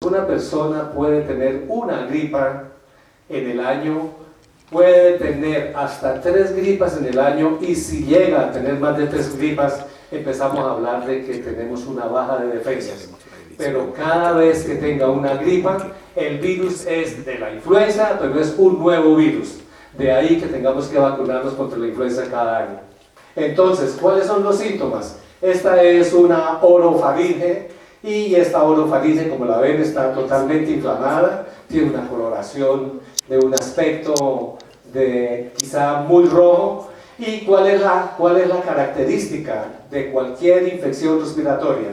una persona puede tener una gripa en el año, puede tener hasta 3 gripas en el año, y si llega a tener más de 3 gripas, empezamos a hablar de que tenemos una baja de defensas. Pero cada vez que tenga una gripa, el virus es de la influenza, pero es un nuevo virus. De ahí que tengamos que vacunarnos contra la influenza cada año. Entonces, ¿cuáles son los síntomas? Esta es una orofaringe, y esta orofaringe, como la ven, está totalmente inflamada, tiene una coloración de un aspecto de quizá muy rojo. ¿Y cuál es la característica de cualquier infección respiratoria?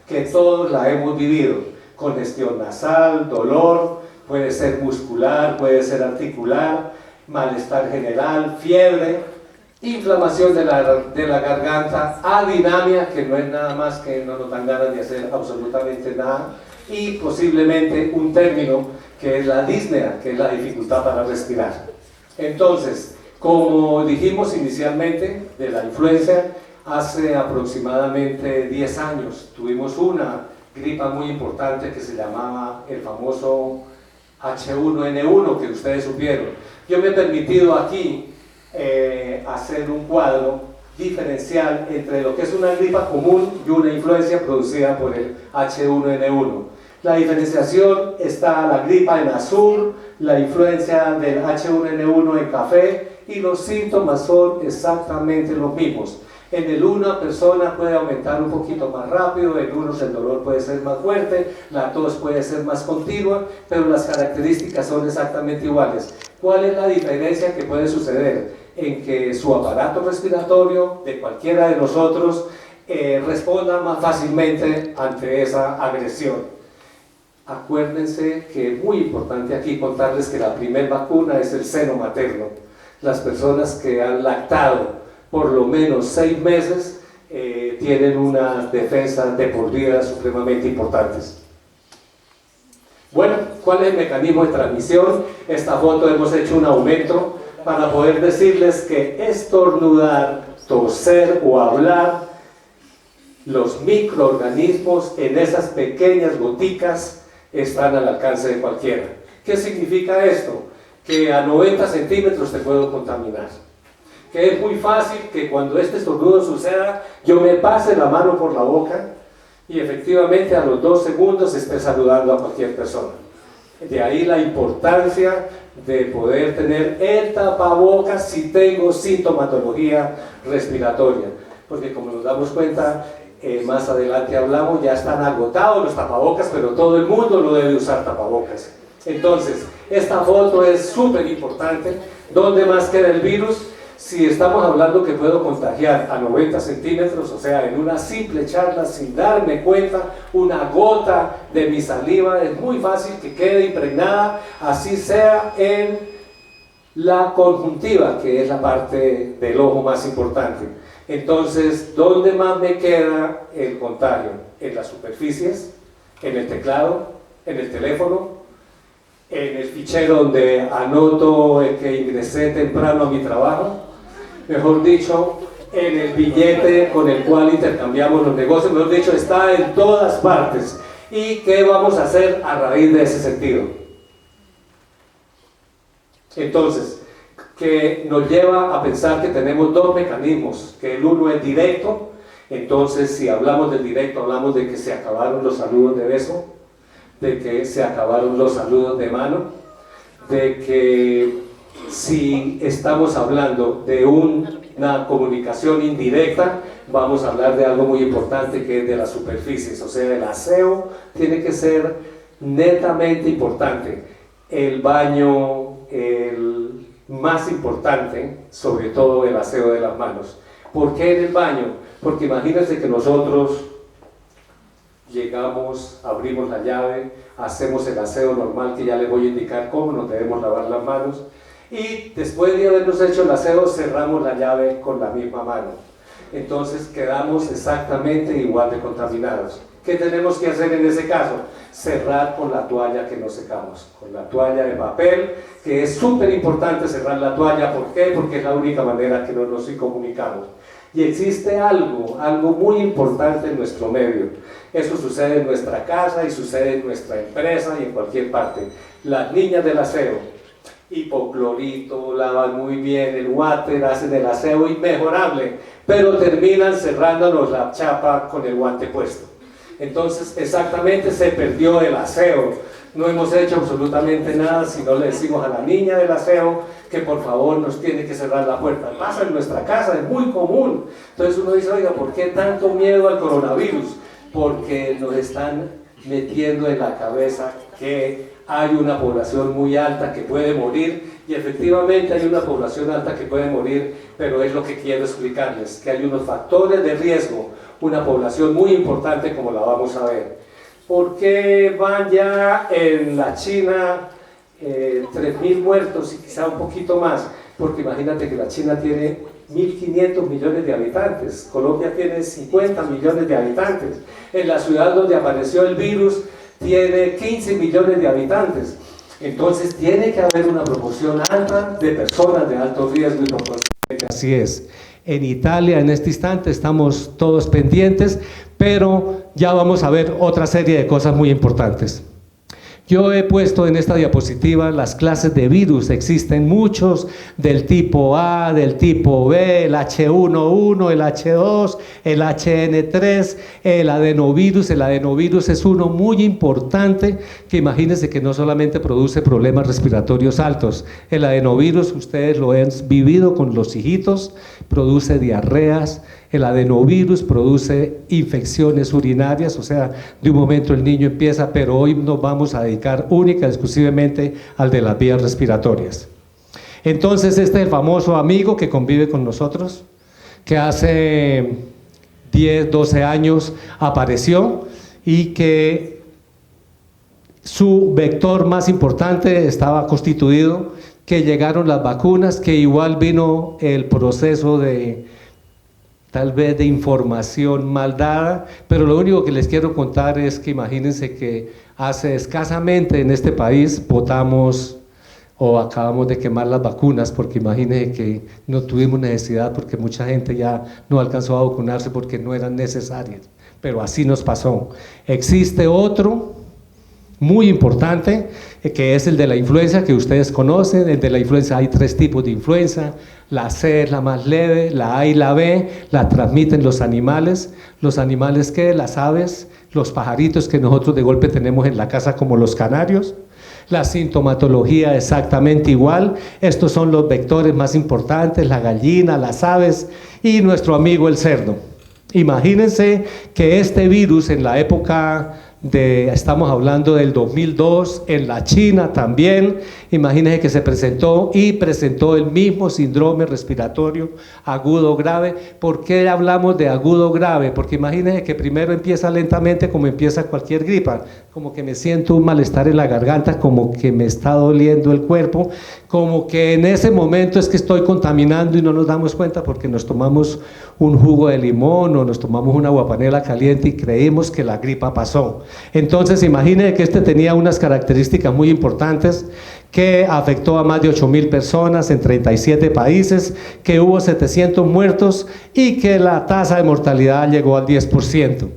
Que todos la hemos vivido: congestión nasal, dolor, puede ser muscular, puede ser articular, malestar general, fiebre, inflamación de la garganta, adinamia, que no es nada más que no nos dan ganas de hacer absolutamente nada, y posiblemente un término que es la disnea, que es la dificultad para respirar. Entonces, como dijimos inicialmente de la influenza, hace aproximadamente 10 años tuvimos una gripa muy importante que se llamaba el famoso H1N1, que ustedes supieron. Yo me he permitido aquí hacer un cuadro diferencial entre lo que es una gripa común y una influencia producida por el H1N1. La diferenciación está: la gripa en azul, la influencia del H1N1 en café, y los síntomas son exactamente los mismos. En el una persona puede aumentar un poquito más rápido, en unos el dolor puede ser más fuerte, la tos puede ser más continua, pero las características son exactamente iguales. ¿Cuál es la diferencia que puede suceder? En que su aparato respiratorio de cualquiera de nosotros responda más fácilmente ante esa agresión. Acuérdense que es muy importante aquí contarles que la primera vacuna es el seno materno. Las personas que han lactado por lo menos 6 meses tienen unas defensas de por vida supremamente importantes. Bueno, ¿cuál es el mecanismo de transmisión? Esta foto hemos hecho un aumento para poder decirles que estornudar, toser o hablar, los microorganismos en esas pequeñas goticas están al alcance de cualquiera. ¿Qué significa esto? Que a 90 centímetros te puedo contaminar. Que es muy fácil que cuando este estornudo suceda, yo me pase la mano por la boca y efectivamente a los 2 segundos esté saludando a cualquier persona. De ahí la importancia de poder tener el tapabocas si tengo sintomatología respiratoria. Porque como nos damos cuenta, más adelante hablamos, ya están agotados los tapabocas, pero todo el mundo lo debe usar tapabocas. Entonces, esta foto es súper importante. ¿Dónde más queda el virus? Si estamos hablando que puedo contagiar a 90 centímetros, o sea, en una simple charla, sin darme cuenta, una gota de mi saliva, es muy fácil que quede impregnada, así sea en la conjuntiva, que es la parte del ojo más importante. Entonces, ¿dónde más me queda el contagio? En las superficies, en el teclado, en el teléfono, en el fichero donde anoto el que ingresé temprano a mi trabajo, mejor dicho, en el billete con el cual intercambiamos los negocios, mejor dicho, está en todas partes. ¿Y qué vamos a hacer a raíz de ese sentido? Entonces, que nos lleva a pensar que tenemos 2 mecanismos, que el uno es directo. Entonces, si hablamos del directo, hablamos de que se acabaron los saludos de beso, de que se acabaron los saludos de mano, de que si estamos hablando de una comunicación indirecta, vamos a hablar de algo muy importante, que es de las superficies, o sea, el aseo tiene que ser netamente importante. El baño, el más importante, sobre todo el aseo de las manos. ¿Por qué en el baño? Porque imagínense que nosotros llegamos, abrimos la llave, hacemos el aseo normal, que ya les voy a indicar cómo nos debemos lavar las manos, y después de habernos hecho el aseo, cerramos la llave con la misma mano. Entonces quedamos exactamente igual de contaminados. ¿Qué tenemos que hacer en ese caso? Cerrar con la toalla que nos secamos, con la toalla de papel, que es súper importante cerrar la toalla. ¿Por qué? Porque es la única manera que nos comunicamos. Y existe algo muy importante en nuestro medio. Eso sucede en nuestra casa y sucede en nuestra empresa y en cualquier parte. Las niñas del aseo, hipoclorito, lavan muy bien el water, hacen el aseo inmejorable, pero terminan cerrándonos la chapa con el guante puesto. Entonces, exactamente, se perdió el aseo. No hemos hecho absolutamente nada si no le decimos a la niña del aseo que por favor nos tiene que cerrar la puerta. Pasa en nuestra casa, es muy común. Entonces uno dice, oiga, ¿por qué tanto miedo al coronavirus? Porque nos están metiendo en la cabeza que hay una población muy alta que puede morir, y efectivamente hay una población alta que puede morir, pero es lo que quiero explicarles, que hay unos factores de riesgo, una población muy importante como la vamos a ver. ¿Por qué van ya en la China 3.000 muertos y quizá un poquito más? Porque imagínate que la China tiene 1.500 millones de habitantes, Colombia tiene 50 millones de habitantes, en la ciudad donde apareció el virus tiene 15 millones de habitantes. Entonces tiene que haber una proporción alta de personas de alto riesgo y proporcionalmente así es. En Italia en este instante estamos todos pendientes, pero ya vamos a ver otra serie de cosas muy importantes. Yo he puesto en esta diapositiva las clases de virus, existen muchos del tipo A, del tipo B, el H1N1, el H2, el HN3, el adenovirus. El adenovirus es uno muy importante que imagínense que no solamente produce problemas respiratorios altos, el adenovirus, ustedes lo han vivido con los hijitos, produce diarreas. El adenovirus produce infecciones urinarias, o sea, de un momento el niño empieza, pero hoy nos vamos a dedicar única y exclusivamente al de las vías respiratorias. Entonces, este es el famoso amigo que convive con nosotros, que hace 10, 12 años apareció y que su vector más importante estaba constituido, que llegaron las vacunas, que igual vino el proceso de tal vez de información mal dada, pero lo único que les quiero contar es que imagínense que hace escasamente en este país votamos o acabamos de quemar las vacunas, porque imagínense que no tuvimos necesidad porque mucha gente ya no alcanzó a vacunarse porque no eran necesarias, pero así nos pasó. Existe otro muy importante, que es el de la influenza, que ustedes conocen. El de la influenza, hay 3 tipos de influenza, la C es la más leve, la A y la B la transmiten los animales. ¿Los animales qué? Las aves, los pajaritos que nosotros de golpe tenemos en la casa como los canarios. La sintomatología exactamente igual. Estos son los vectores más importantes, la gallina, las aves y nuestro amigo el cerdo. Imagínense que este virus en la época estamos hablando del 2002, en la China también, imagínense que se presentó el mismo síndrome respiratorio agudo grave. ¿Por qué hablamos de agudo grave? Porque imagínense que primero empieza lentamente como empieza cualquier gripa, como que me siento un malestar en la garganta, como que me está doliendo el cuerpo, como que en ese momento es que estoy contaminando y no nos damos cuenta porque nos tomamos un jugo de limón o nos tomamos una aguapanela caliente y creímos que la gripa pasó. Entonces imagínense que este tenía unas características muy importantes, que afectó a más de 8.000 personas en 37 países, que hubo 700 muertos y que la tasa de mortalidad llegó al 10%.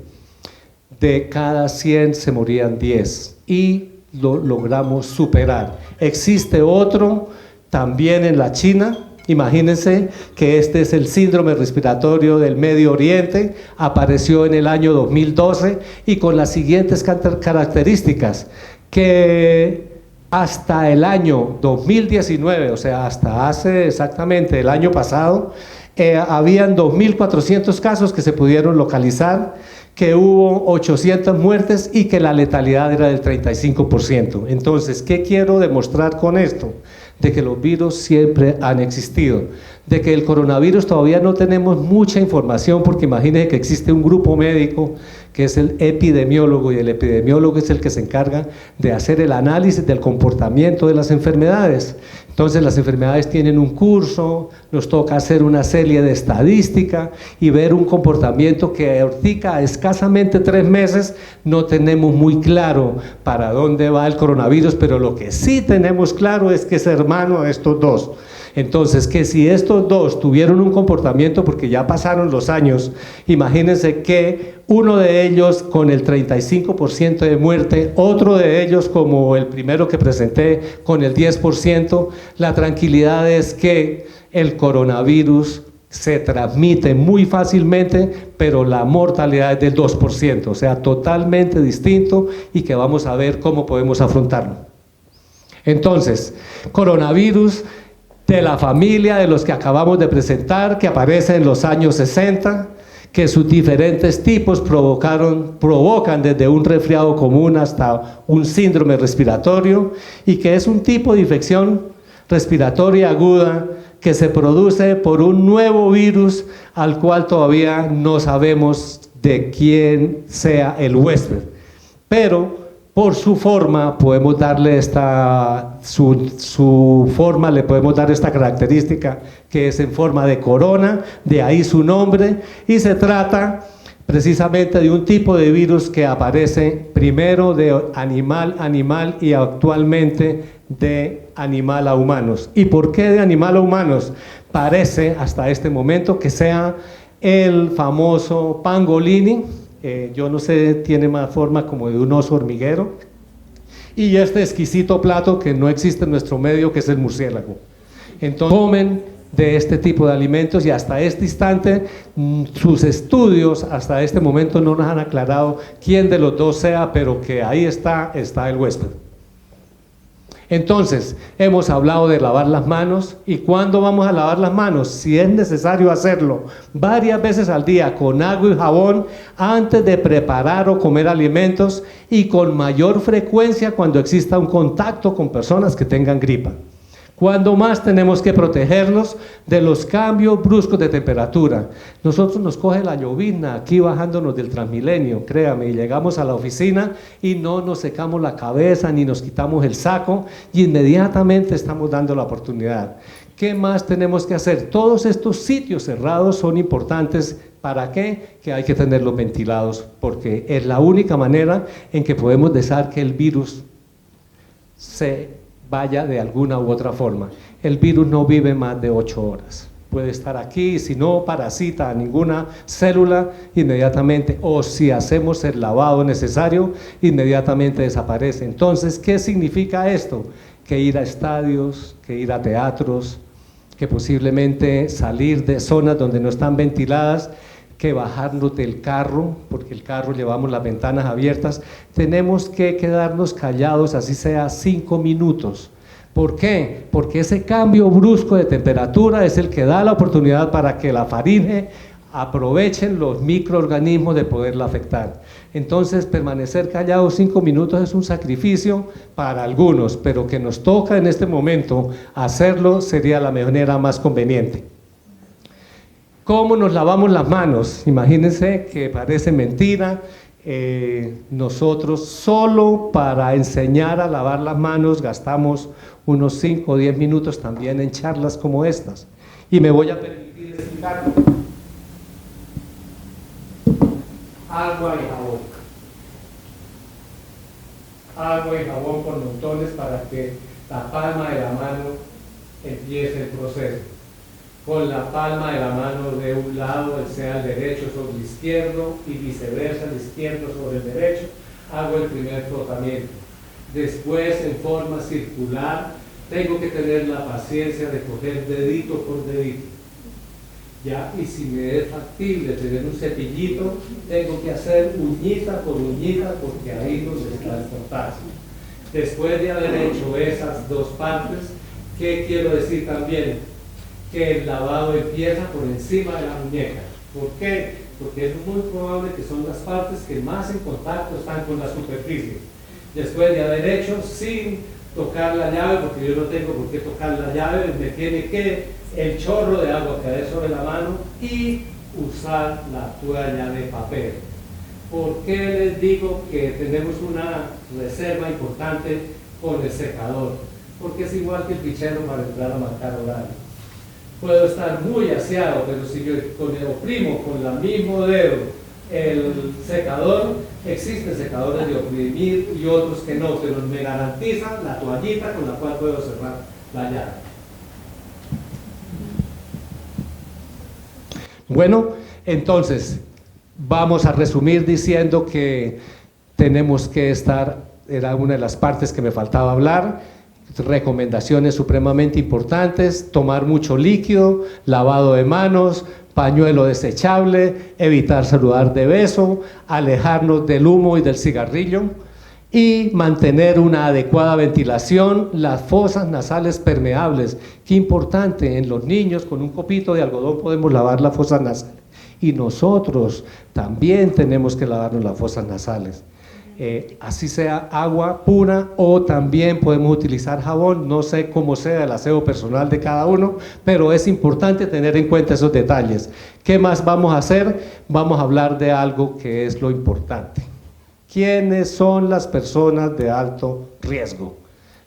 De cada 100 se morían 10 y lo logramos superar. Existe otro también en la China. Imagínense que este es el síndrome respiratorio del Medio Oriente, apareció en el año 2012 y con las siguientes características, que hasta el año 2019, o sea, hasta hace exactamente el año pasado, habían 2.400 casos que se pudieron localizar, que hubo 800 muertes y que la letalidad era del 35%. Entonces, ¿qué quiero demostrar con esto? De que los virus siempre han existido, de que el coronavirus todavía no tenemos mucha información, porque imagínense que existe un grupo médico que es el epidemiólogo, y el epidemiólogo es el que se encarga de hacer el análisis del comportamiento de las enfermedades. Entonces las enfermedades tienen un curso, nos toca hacer una serie de estadística y ver un comportamiento que ahorita a escasamente 3 meses no tenemos muy claro para dónde va el coronavirus, pero lo que sí tenemos claro es que es hermano de estos dos. Entonces, que si estos dos tuvieron un comportamiento, porque ya pasaron los años, imagínense que uno de ellos con el 35% de muerte, otro de ellos como el primero que presenté con el 10%, la tranquilidad es que el coronavirus se transmite muy fácilmente, pero la mortalidad es del 2%, o sea, totalmente distinto y que vamos a ver cómo podemos afrontarlo. Entonces, coronavirus de la familia de los que acabamos de presentar, que aparece en los años 60, que sus diferentes tipos provocan desde un resfriado común hasta un síndrome respiratorio y que es un tipo de infección respiratoria aguda que se produce por un nuevo virus al cual todavía no sabemos de quién sea el huésped, pero por su forma podemos darle su forma, le podemos dar esta característica que es en forma de corona, de ahí su nombre, y se trata precisamente de un tipo de virus que aparece primero de animal a animal y actualmente de animal a humanos. ¿Y por qué de animal a humanos? Parece hasta este momento que sea el famoso pangolini, yo no sé, tiene más forma como de un oso hormiguero, y este exquisito plato que no existe en nuestro medio, que es el murciélago. Entonces comen de este tipo de alimentos y hasta este instante sus estudios hasta este momento no nos han aclarado quién de los dos sea, pero que ahí está el huésped. Entonces, hemos hablado de lavar las manos. ¿Y cuándo vamos a lavar las manos? Si es necesario hacerlo varias veces al día con agua y jabón antes de preparar o comer alimentos y con mayor frecuencia cuando exista un contacto con personas que tengan gripa. ¿Cuándo más tenemos que protegernos de los cambios bruscos de temperatura? Nosotros nos coge la llovizna aquí bajándonos del Transmilenio, créame, y llegamos a la oficina y no nos secamos la cabeza ni nos quitamos el saco y inmediatamente estamos dando la oportunidad. ¿Qué más tenemos que hacer? Todos estos sitios cerrados son importantes. ¿Para qué? Que hay que tenerlos ventilados, porque es la única manera en que podemos dejar que el virus se vaya de alguna u otra forma. El virus no vive más de 8 horas. Puede estar aquí, si no parasita a ninguna célula, inmediatamente, o si hacemos el lavado necesario, inmediatamente desaparece. Entonces, ¿qué significa esto? Que ir a estadios, que ir a teatros, que posiblemente salir de zonas donde no están ventiladas, que bajarnos del carro, porque el carro llevamos las ventanas abiertas, tenemos que quedarnos callados, así sea 5 minutos. ¿Por qué? Porque ese cambio brusco de temperatura es el que da la oportunidad para que la faringe aprovechen los microorganismos de poderla afectar. Entonces, permanecer callados 5 minutos es un sacrificio para algunos, pero que nos toca en este momento hacerlo sería la manera más conveniente. ¿Cómo nos lavamos las manos? Imagínense que parece mentira, nosotros solo para enseñar a lavar las manos gastamos unos 5 o 10 minutos también en charlas como estas. Y me voy a permitir explicarlo. Agua y jabón. Agua y jabón por montones para que la palma de la mano empiece el proceso. Con la palma de la mano de un lado, sea el derecho sobre el izquierdo y viceversa, el izquierdo sobre el derecho, hago el primer frotamiento. Después, en forma circular, tengo que tener la paciencia de coger dedito por dedito. ¿Ya? Y si me es factible tener un cepillito, tengo que hacer uñita por uñita porque ahí nos está el contacto. Después de haber hecho esas dos partes, ¿qué quiero decir también? Que el lavado empieza por encima de la muñeca. ¿Por qué? Porque es muy probable que son las partes que más en contacto están con la superficie. Después de haber hecho sin tocar la llave, porque yo no tengo por qué tocar la llave, me tiene que el chorro de agua caer sobre la mano y usar la toalla de papel. ¿Por qué les digo que tenemos una reserva importante con el secador? Porque es igual que el fichero para entrar a marcar horario. Puedo estar muy aseado, pero si yo oprimo con el mismo dedo el secador, existen secadores de oprimir y otros que no, pero me garantizan la toallita con la cual puedo cerrar la llave. Bueno, entonces, vamos a resumir diciendo que tenemos que estar, era una de las partes que me faltaba hablar, recomendaciones supremamente importantes: tomar mucho líquido, lavado de manos, pañuelo desechable, evitar saludar de beso, alejarnos del humo y del cigarrillo y mantener una adecuada ventilación, las fosas nasales permeables. Qué importante, en los niños con un copito de algodón podemos lavar la fosa nasal, y nosotros también tenemos que lavarnos las fosas nasales. Así sea agua pura o también podemos utilizar jabón, no sé cómo sea el aseo personal de cada uno, pero es importante tener en cuenta esos detalles. ¿Qué más vamos a hacer? Vamos a hablar de algo que es lo importante. ¿Quiénes son las personas de alto riesgo?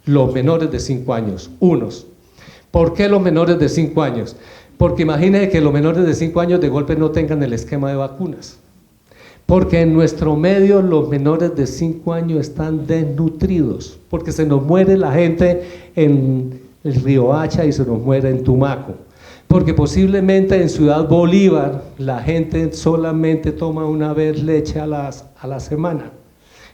Los menores de 5 años, unos. ¿Por qué los menores de 5 años? Porque imagínense que los menores de 5 años de golpe no tengan el esquema de vacunas. Porque en nuestro medio los menores de 5 años están desnutridos, porque se nos muere la gente en el Río Hacha y se nos muere en Tumaco, porque posiblemente en Ciudad Bolívar la gente solamente toma una vez leche a la semana.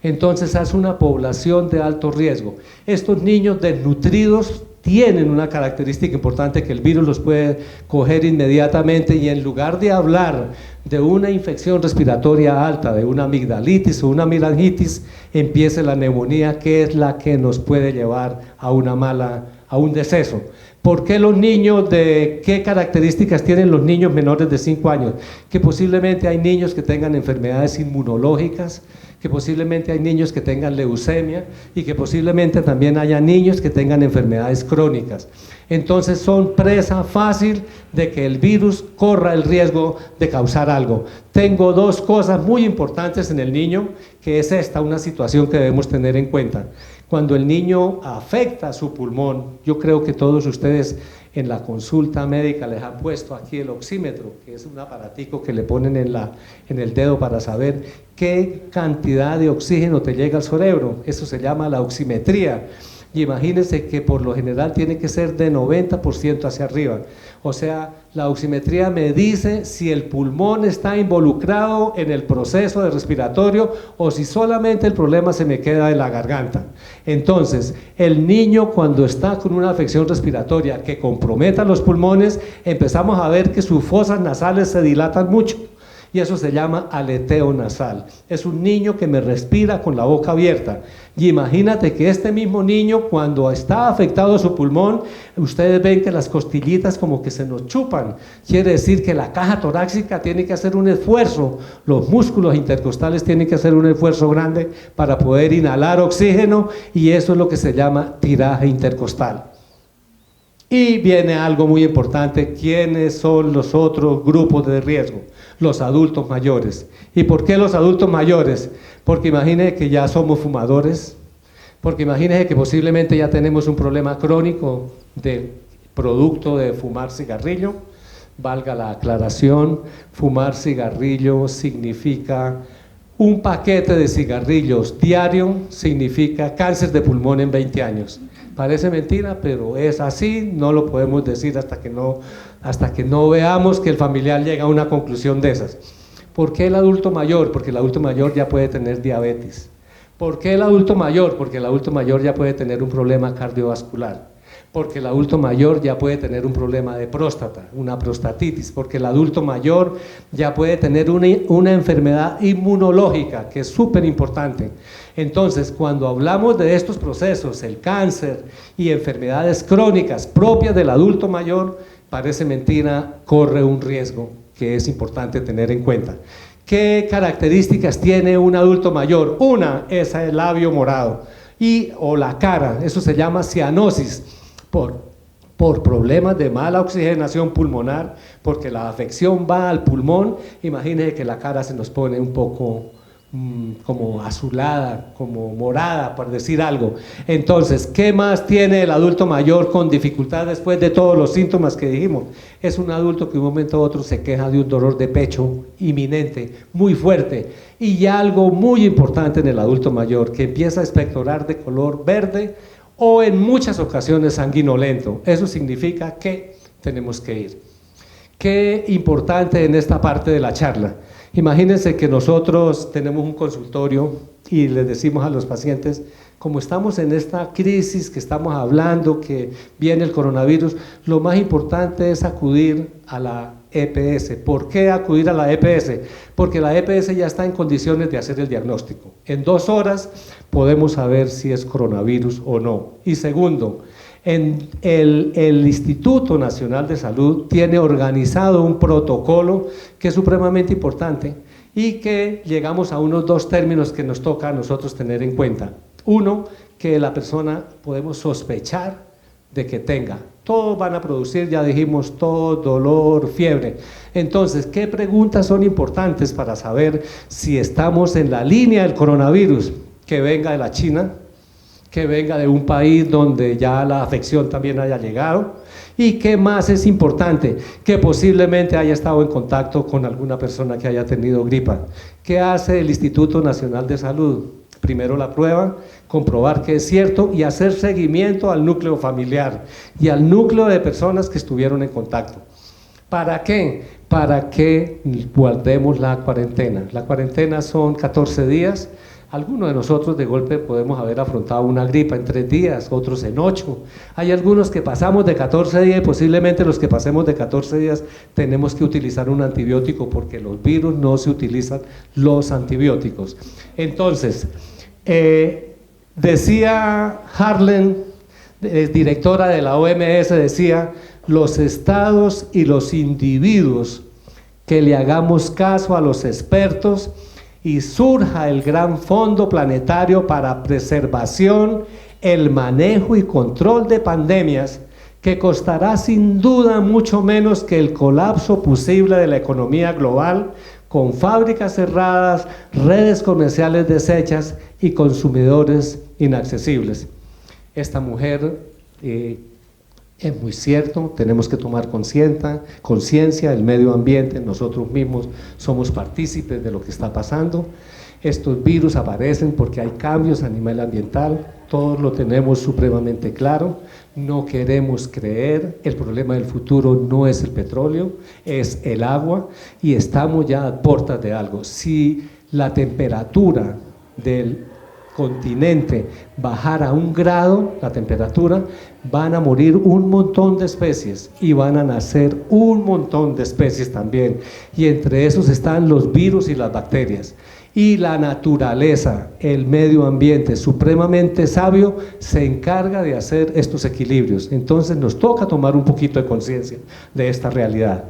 Entonces es una población de alto riesgo. Estos niños desnutridos tienen una característica importante, que el virus los puede coger inmediatamente, y en lugar de hablar de una infección respiratoria alta, de una amigdalitis o una meningitis, empieza la neumonía, que es la que nos puede llevar a un deceso. ¿Por qué los niños qué características tienen los niños menores de 5 años? Que posiblemente hay niños que tengan enfermedades inmunológicas, que posiblemente hay niños que tengan leucemia y que posiblemente también haya niños que tengan enfermedades crónicas. Entonces son presa fácil de que el virus corra el riesgo de causar algo. Tengo dos cosas muy importantes en el niño, que es una situación que debemos tener en cuenta. Cuando el niño afecta su pulmón, yo creo que todos ustedes en la consulta médica les han puesto aquí el oxímetro, que es un aparatico que le ponen en el dedo para saber qué cantidad de oxígeno te llega al cerebro. Eso se llama la oximetría. Y imagínense que por lo general tiene que ser de 90% hacia arriba. O sea, la oximetría me dice si el pulmón está involucrado en el proceso de respiratorio o si solamente el problema se me queda en la garganta. Entonces, el niño cuando está con una afección respiratoria que comprometa los pulmones, empezamos a ver que sus fosas nasales se dilatan mucho. Y eso se llama aleteo nasal. Es un niño que me respira con la boca abierta. Y imagínate que este mismo niño, cuando está afectado su pulmón, ustedes ven que las costillitas como que se nos chupan. Quiere decir que la caja torácica tiene que hacer un esfuerzo, los músculos intercostales tienen que hacer un esfuerzo grande para poder inhalar oxígeno, y eso es lo que se llama tiraje intercostal. Y viene algo muy importante: ¿quiénes son los otros grupos de riesgo? Los adultos mayores. ¿Y por qué los adultos mayores? Porque imagínense que ya somos fumadores, porque imagínense que posiblemente ya tenemos un problema crónico de producto de fumar cigarrillo. Valga la aclaración, fumar cigarrillo significa un paquete de cigarrillos diario, significa cáncer de pulmón en 20 años. Parece mentira, pero es así, no lo podemos decir hasta que no veamos que el familiar llega a una conclusión de esas. ¿Por qué el adulto mayor? Porque el adulto mayor ya puede tener diabetes. ¿Por qué el adulto mayor? Porque el adulto mayor ya puede tener un problema cardiovascular. Porque el adulto mayor ya puede tener un problema de próstata, una prostatitis. Porque el adulto mayor ya puede tener una enfermedad inmunológica, que es súper importante. Entonces, cuando hablamos de estos procesos, el cáncer y enfermedades crónicas propias del adulto mayor, parece mentira, corre un riesgo que es importante tener en cuenta. ¿Qué características tiene un adulto mayor? Una es el labio morado o la cara, eso se llama cianosis, por problemas de mala oxigenación pulmonar, porque la afección va al pulmón. Imagínense que la cara se nos pone un poco como azulada, como morada, por decir algo. Entonces, ¿qué más tiene el adulto mayor con dificultad después de todos los síntomas que dijimos? Es un adulto que de un momento a otro se queja de un dolor de pecho inminente, muy fuerte, y ya algo muy importante en el adulto mayor, que empieza a expectorar de color verde o en muchas ocasiones sanguinolento. Eso significa que tenemos que ir. Qué importante en esta parte de la charla. Imagínense que nosotros tenemos un consultorio y les decimos a los pacientes, como estamos en esta crisis que estamos hablando, que viene el coronavirus, lo más importante es acudir a la EPS. ¿Por qué acudir a la EPS? Porque la EPS ya está en condiciones de hacer el diagnóstico. En 2 horas podemos saber si es coronavirus o no. Y segundo, el Instituto Nacional de Salud tiene organizado un protocolo que es supremamente importante y que llegamos a unos 2 términos que nos toca a nosotros tener en cuenta. Uno, que la persona podemos sospechar de que tenga. Todos van a producir, ya dijimos, tos, dolor, fiebre. Entonces, ¿qué preguntas son importantes para saber si estamos en la línea del coronavirus? Que venga de la China, que venga de un país donde ya la afección también haya llegado. ¿Y qué más es importante? Que posiblemente haya estado en contacto con alguna persona que haya tenido gripa. ¿Qué hace el Instituto Nacional de Salud? Primero la prueba, comprobar que es cierto y hacer seguimiento al núcleo familiar y al núcleo de personas que estuvieron en contacto. ¿Para qué? Para que guardemos la cuarentena. La cuarentena son 14 días. Algunos de nosotros de golpe podemos haber afrontado una gripa en 3 días, otros en 8. Hay algunos que pasamos de 14 días y posiblemente los que pasemos de 14 días tenemos que utilizar un antibiótico porque los virus no se utilizan los antibióticos. Entonces, decía Harlan, directora de la OMS, decía, los estados y los individuos que le hagamos caso a los expertos y surja el gran fondo planetario para preservación, el manejo y control de pandemias, que costará sin duda mucho menos que el colapso posible de la economía global, con fábricas cerradas, redes comerciales deshechas y consumidores inaccesibles. Esta mujer es muy cierto, tenemos que tomar conciencia del medio ambiente, nosotros mismos somos partícipes de lo que está pasando. Estos virus aparecen porque hay cambios a nivel ambiental, todos lo tenemos supremamente claro, no queremos creer, el problema del futuro no es el petróleo, es el agua y estamos ya a puertas de algo. Si la temperatura del continente bajara 1 grado, la temperatura, van a morir un montón de especies y van a nacer un montón de especies también, y entre esos están los virus y las bacterias. Y la naturaleza, el medio ambiente supremamente sabio, se encarga de hacer estos equilibrios. Entonces nos toca tomar un poquito de conciencia de esta realidad.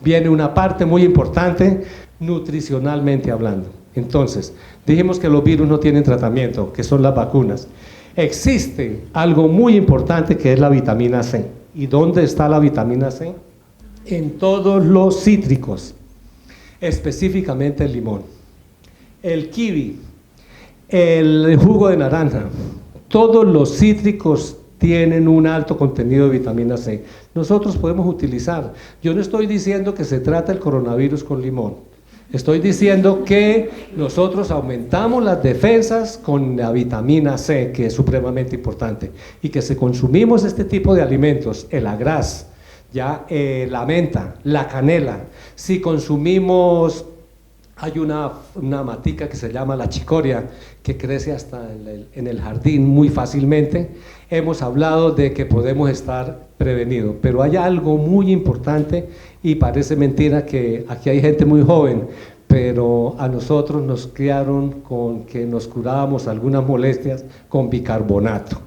Viene una parte muy importante, nutricionalmente hablando. Entonces, dijimos que los virus no tienen tratamiento, que son las vacunas. Existe algo muy importante que es la vitamina C. ¿Y dónde está la vitamina C? En todos los cítricos, específicamente el limón, el kiwi, el jugo de naranja. Todos los cítricos tienen un alto contenido de vitamina C. Nosotros podemos utilizar. Yo no estoy diciendo que se trata el coronavirus con limón. Estoy diciendo que nosotros aumentamos las defensas con la vitamina C, que es supremamente importante, y que si consumimos este tipo de alimentos, el agraz, ya la menta, la canela, si consumimos, hay una matica que se llama la chicoria, que crece hasta en el jardín muy fácilmente. Hemos hablado de que podemos estar prevenidos, pero hay algo muy importante y parece mentira que aquí hay gente muy joven, pero a nosotros nos criaron con que nos curábamos algunas molestias con bicarbonato.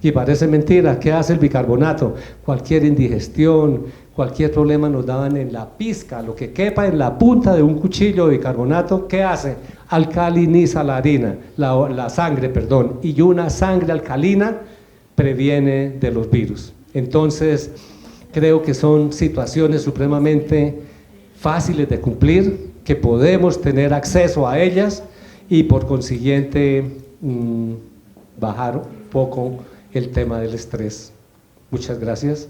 Y parece mentira, ¿qué hace el bicarbonato? Cualquier indigestión, cualquier problema nos daban en la pizca, lo que quepa en la punta de un cuchillo de bicarbonato, ¿qué hace? Alcaliniza la sangre, perdón, y una sangre alcalina previene de los virus. Entonces, creo que son situaciones supremamente fáciles de cumplir, que podemos tener acceso a ellas y por consiguiente bajar un poco el tema del estrés. Muchas gracias.